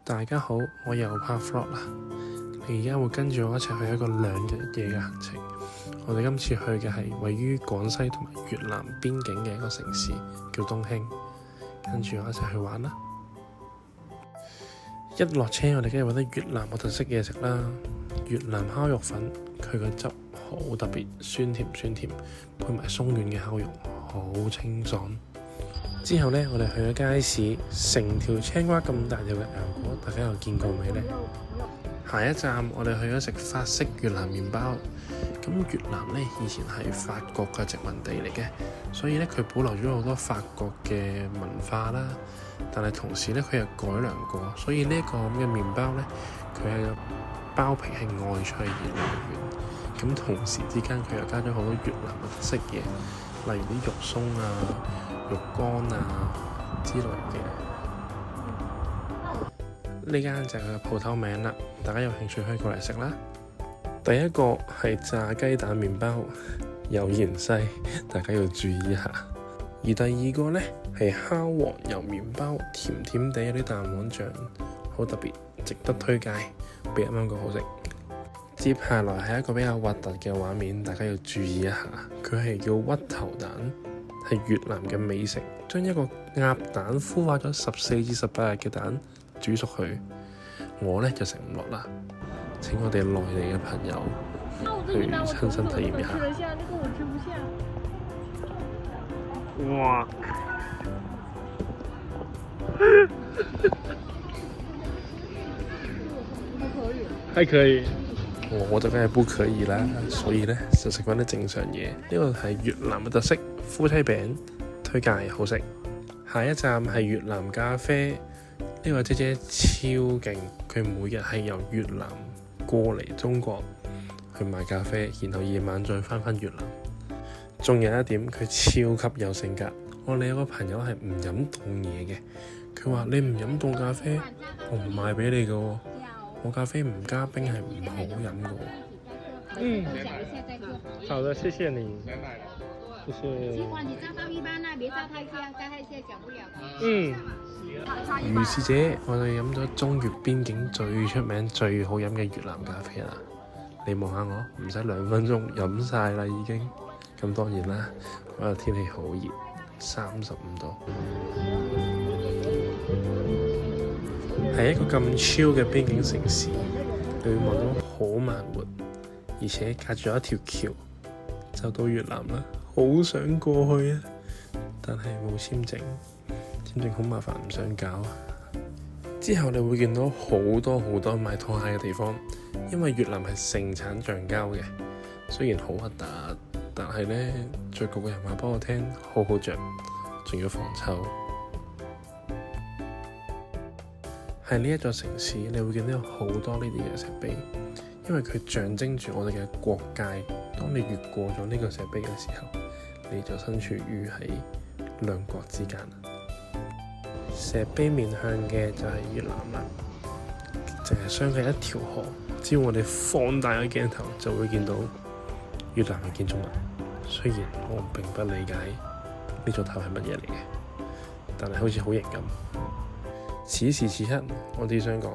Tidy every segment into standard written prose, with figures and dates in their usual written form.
大家好，我又拍 vlog 啦。你而家會跟住我一齊去一個2日1夜嘅行程。我哋今次去嘅係位於廣西同埋越南邊境嘅一個城市，叫東興。跟住我一齊去玩啦。一落車，我哋梗係揾啲越南嘅特色嘢食啦。越南烤肉粉，佢個汁好特別，酸甜，配埋鬆軟嘅烤肉，好清爽。之後呢，我哋去咗街市，成條青瓜咁大條嘅硬果，大家有見過未呢？下一站我哋去咗食法式越南麵包。咁越南呢，以前係法國嘅殖民地嚟嘅，所以呢，佢保留咗好多法國嘅文化啦。但係同時呢，佢又改良過，所以呢一個咁嘅麵包呢，佢係包皮係外脆而內軟。咁同時之間佢又加咗好多越南嘅特色嘢，例如啲肉鬆啊、肉乾啊之類嘅。呢間就係佢嘅鋪頭名啦，大家有興趣可以過嚟食啦。第一個係炸雞蛋麵包，有芫茜，大家要注意一下。而第二個呢，係烤黃油麵包，甜甜地有啲蛋黃醬，好特別，值得推介，比啱啱個好食。接下來係一個比較核突嘅畫面，大家要注意一下。佢係叫屈頭蛋，係越南嘅美食，將一個鴨蛋孵化咗14至18日嘅蛋煮熟佢。我呢就食唔落啦，請我哋內地嘅朋友去親身體驗一下。哇！還可以。我就梗係不可以啦，所以呢，就食翻啲正常嘢。呢個係越南嘅特色夫妻餅，推介好食。下一站係越南咖啡，呢個姐姐超勁，佢每日係由越南過嚟中國去買咖啡，然後夜晚再翻越南。仲有一點，佢超級有性格。我哋有個朋友係唔飲凍嘢嘅，佢話你唔飲凍咖啡，我唔賣俾你㗎喎。我咖啡唔加冰係唔好飲㗎喎。好的，謝謝你。謝謝。希望你炸到一般啦，別炸太香，炸太香講不了。如是者，我哋飲咗中越邊境最出名、最好飲嘅越南咖啡啦。你望下我，唔使2分鐘飲晒啦已經。咁當然啦，嗰個天氣好熱，35度。係一個咁 chill 嘅邊境城市，你會望到好慢活，而且隔咗一條橋就到越南啦，好想過去啊！但係冇簽證好麻煩，唔想搞。之後你會見到好多賣拖鞋嘅地方，因為越南係盛產橡膠嘅，雖然好核突，但係呢，着過嘅人話俾我聽，好好着，仲要防臭。喺呢一座城市，你會見到好多呢啲嘅石碑，因為佢象徵住我哋嘅國界。當你越過咗呢個石碑嘅時候，你就身處於喺兩國之間。石碑面向嘅就係越南啦，淨係相隔一條河，只要我哋放大個鏡頭，就會見到越南嘅建築物。雖然我並不理解呢座塔係乜嘢嚟嘅，但係好似好型咁。此時此刻，我只想講，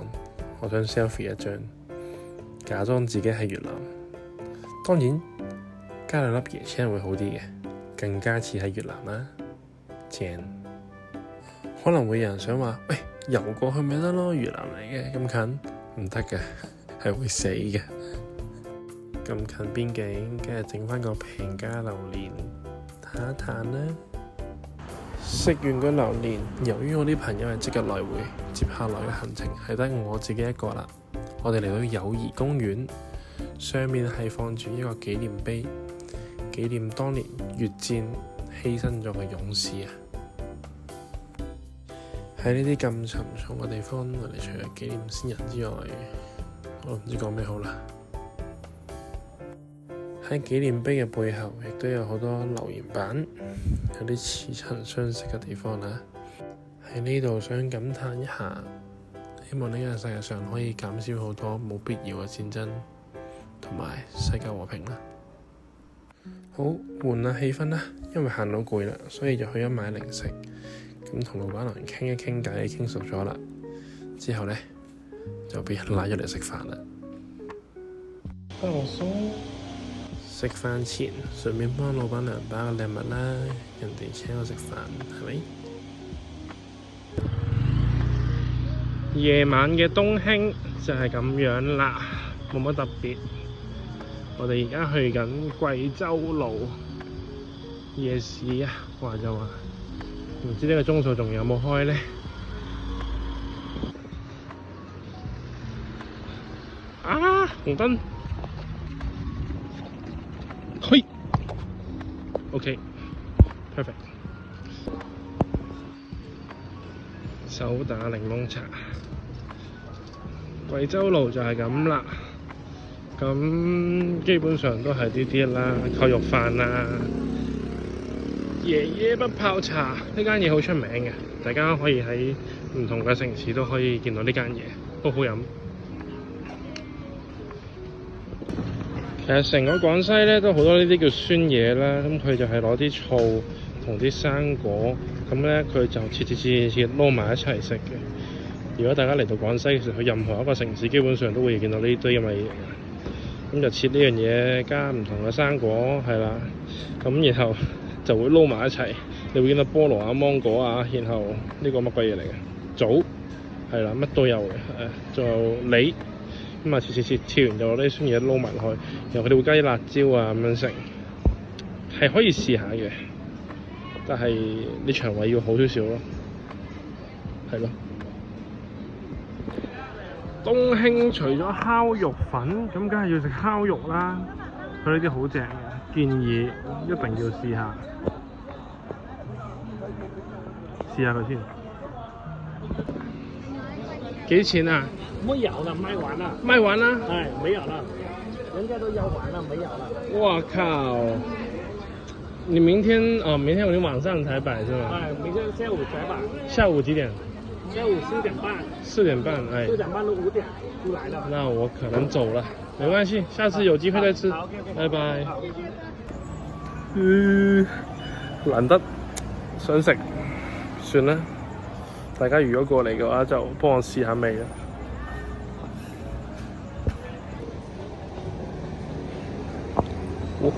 我想 selfie 一張，假裝自己係越南。當然，加2粒椰青會好啲嘅，更加似喺越南啦。正。可能會有人想話，喂，游過去咪得咯，越南嚟嘅，咁近，唔得嘅，係會死嘅。咁近邊境，梗係整翻個平價榴蓮嘆一嘆啦。食完個榴蓮，由於我啲朋友係即日來回，接下來嘅行程係得我自己一個啦。我哋嚟到友誼公園，上面係放住一個紀念碑，紀念當年越戰犧牲咗嘅勇士啊！喺呢啲咁沉重嘅地方，我哋除咗紀念先人之外，我唔知講咩好啦。喺紀念碑嘅背後，亦都有好多留言板，有啲似曾相識嘅地方啦。喺呢度想感嘆一下，希望呢個世界上可以減少好多冇必要嘅戰爭，同埋世界和平啦。好，換下氣氛啦，因為行到攰啦，所以就去咗買零食。咁同老闆娘傾一傾偈，傾熟咗啦。之後呢，就俾人拉咗嚟食飯啦。放鬆，食飯前順便幫老闆娘包個禮物啦，人哋請我食飯，係咪？夜晚嘅東興就係咁樣啦，冇乜特別。我哋而家去緊貴州路夜市啊，話就話唔知呢個鐘數仲有冇開呢？啊！紅燈，嘿 ，OK，perfect。手打檸檬茶，貴州路就係咁啦。咁基本上都係呢啲啦，扣肉飯啦，爺爺不泡茶呢間嘢好出名嘅，大家可以喺唔同嘅城市都可以見到呢間嘢，都好飲。其實成個廣西咧都好多呢啲叫酸嘢啦，咁佢就係攞啲醋同啲生果，咁咧佢就切撈埋一齊食嘅。如果大家嚟到廣西嘅時候，去任何一個城市，基本上都會見到呢堆咁嘅嘢。咁就切呢樣嘢，加唔同嘅生果，係啦，咁然後就會撈埋一齊。你會見到菠蘿啊、芒果啊，然後呢個乜鬼嘢嚟嘅？棗，係啦，乜都有嘅，仲有梨。咁啊，切完就攞啲酸嘢撈埋落去，然後佢哋會加啲辣椒啊咁樣食，係可以試下嘅，但係你腸胃要好少少咯，係咯。東興除咗烤肉粉，咁梗係要食烤肉啦。佢呢啲好正嘅，建議一定要試下。試下佢先。幾錢啊？沒有了，賣完了。賣完啦？哎，沒有了，人家都要完了，沒有了。我靠！你明天我哋晚上才擺是嗎？哎，明天下午才擺。下午幾點？下午4點半。4點半，哎。4點半到5點就來了。那我可能走了，沒關係，下次有機會再吃。拜拜。難得想食，算啦。大家如果過嚟嘅話，就幫我試下味啦。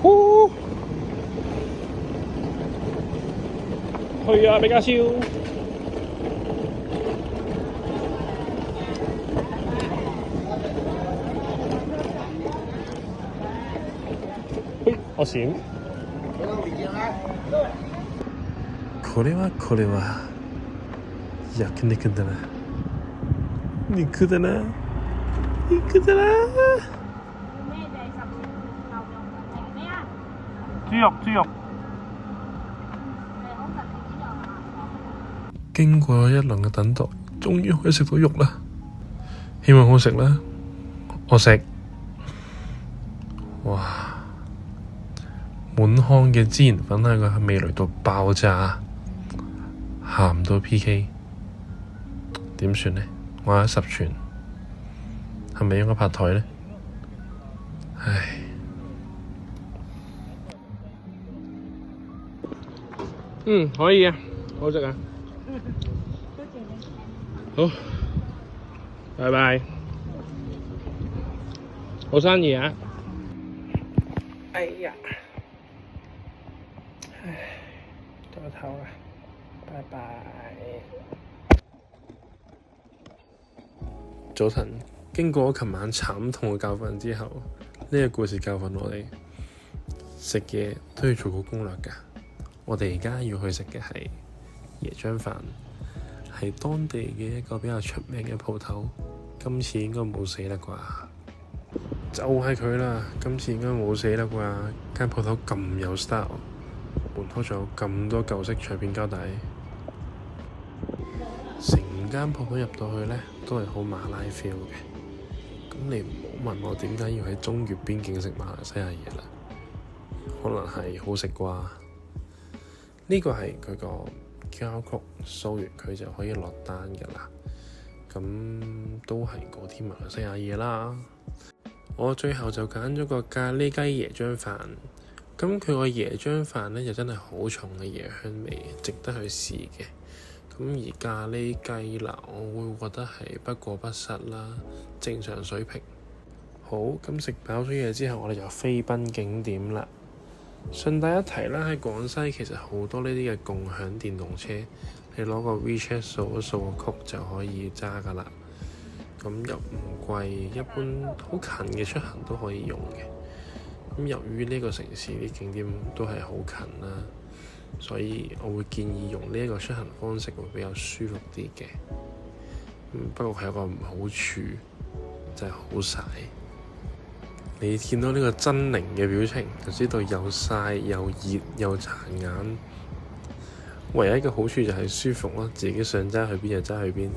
呼！去啊，比加超！我閃。これは焼肉だな。肉だな。豬肉。經過一輪嘅等待，終於可以食到肉啦。希望好食啦。我食。哇！滿腔嘅孜然粉喺個味蕾度爆炸，鹹到 PK， 點算呢？我有10串，係咪應該拍台呢？唉，可以啊，好食啊，好，拜拜，好生意啊！哎呀！到頭啦，拜拜。早晨，經過琴晚慘痛嘅教訓之後，呢個故事教訓我哋食嘢都要做好攻略㗎。我哋而家要去食嘅係椰漿飯，係當地嘅一個比較出名嘅鋪頭。今次應該冇死啦啩？就係佢啦，今次應該冇死啦啩？間鋪頭咁有 style。門口仲有咁多舊式唱片膠帶，成間鋪頭入到去呢，都係好馬拉 feel 嘅。咁你唔好問我點解要喺中越邊境食馬來西亞嘢啦，可能係好食啩。呢個係佢個 QR code，掃完佢就可以落單㗎啦。咁都係嗰啲馬來西亞嘢啦。我最後就揀咗個咖喱雞椰漿飯。咁佢個椰漿飯呢，就真係好重嘅椰香味，值得去試嘅。咁而咖喱雞嗱，我會覺得係不過不失啦，正常水平。好，咁食飽咗嘢之後，我哋就飛奔景點啦。順帶一提啦，喺廣西其實好多呢啲嘅共享電動車，你攞個 WeChat 掃一掃個曲就可以揸㗎啦。咁又唔貴，一般好近嘅出行都可以用嘅。咁由於呢個城市啲景點都係好近啦，所以我會建議用呢一個出行方式會比較舒服啲嘅。不過係有個唔好處，就係好曬。你見到呢個猙獰嘅表情，就知道又曬又熱又殘眼。唯一嘅好處就係舒服咯，自己想揸去邊就揸去邊，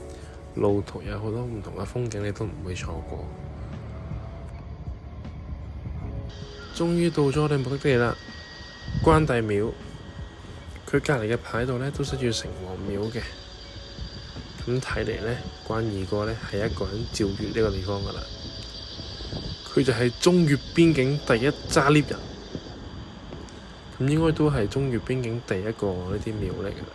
路途有好多唔同嘅風景，你都唔會錯過。終於到咗我哋目的地啦，關帝廟。佢隔離嘅牌度呢都寫住城隍廟嘅。咁睇嚟呢，關二哥呢係一個人照住呢個地方噶啦。佢就係中越邊境第一揸 lift 人，咁應該都係中越邊境第一個呢啲廟嚟㗎啦。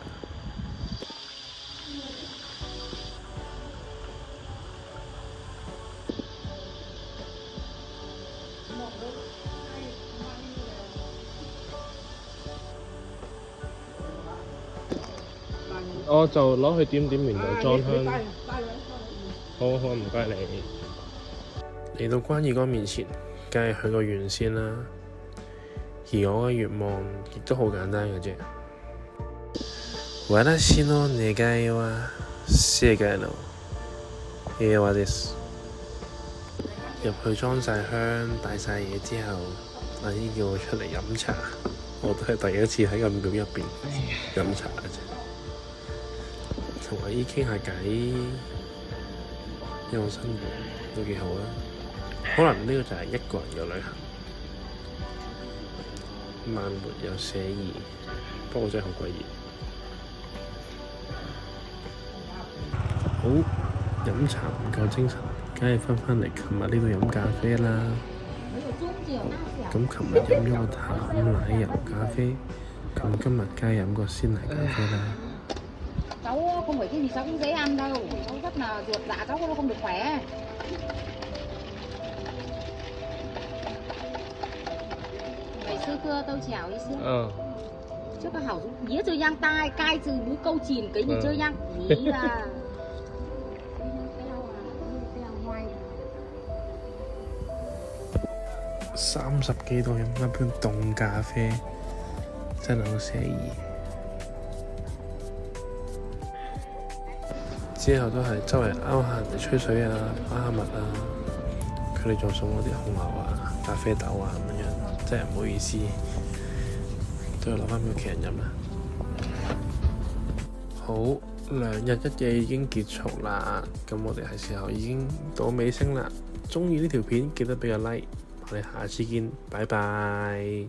我就攞去點完就裝香。好，唔該你。嚟到關二哥面前，梗係許個願先啦。而我嘅願望亦都好簡單嘅啫。私の願いは世界の平和です。入去裝晒香、帶晒嘢之後，阿姨叫我出嚟飲茶，我都係第一次喺個廟入邊飲茶嘅啫。同阿姨傾下偈，一路生活都幾好啊！可能呢個就係一個人嘅旅行，慢活又寫意，不過真係好鬼熱。好，飲茶唔夠精神，梗係返嚟琴日呢度飲咖啡啦。咁琴日飲咗個淡奶油咖啡，咁今日梗係飲個鮮奶咖啡啦。cháu không phải cái gì cháu cũng dễ ăn đâu, cháu rất là ruột dạ cháu nó không được khỏe. Ngày xưa tôi chèo đi xưa. Chứ có hảo dĩa chơi giang tai, cai từ núi câu chìm cái gì chơi giang dĩ là 30幾度飲一杯凍咖啡，真係好寫意。之後都係周圍勾下人哋吹水啊，把下脈啊，佢哋仲送我啲紅牛啊、咖啡豆啊咁樣，真係唔好意思，都要留翻俾屋企人飲啦。好，2日1夜已經結束啦，咁我哋係時候已經到尾聲啦。鍾意呢條片記得俾個 like，我哋下次見，拜拜。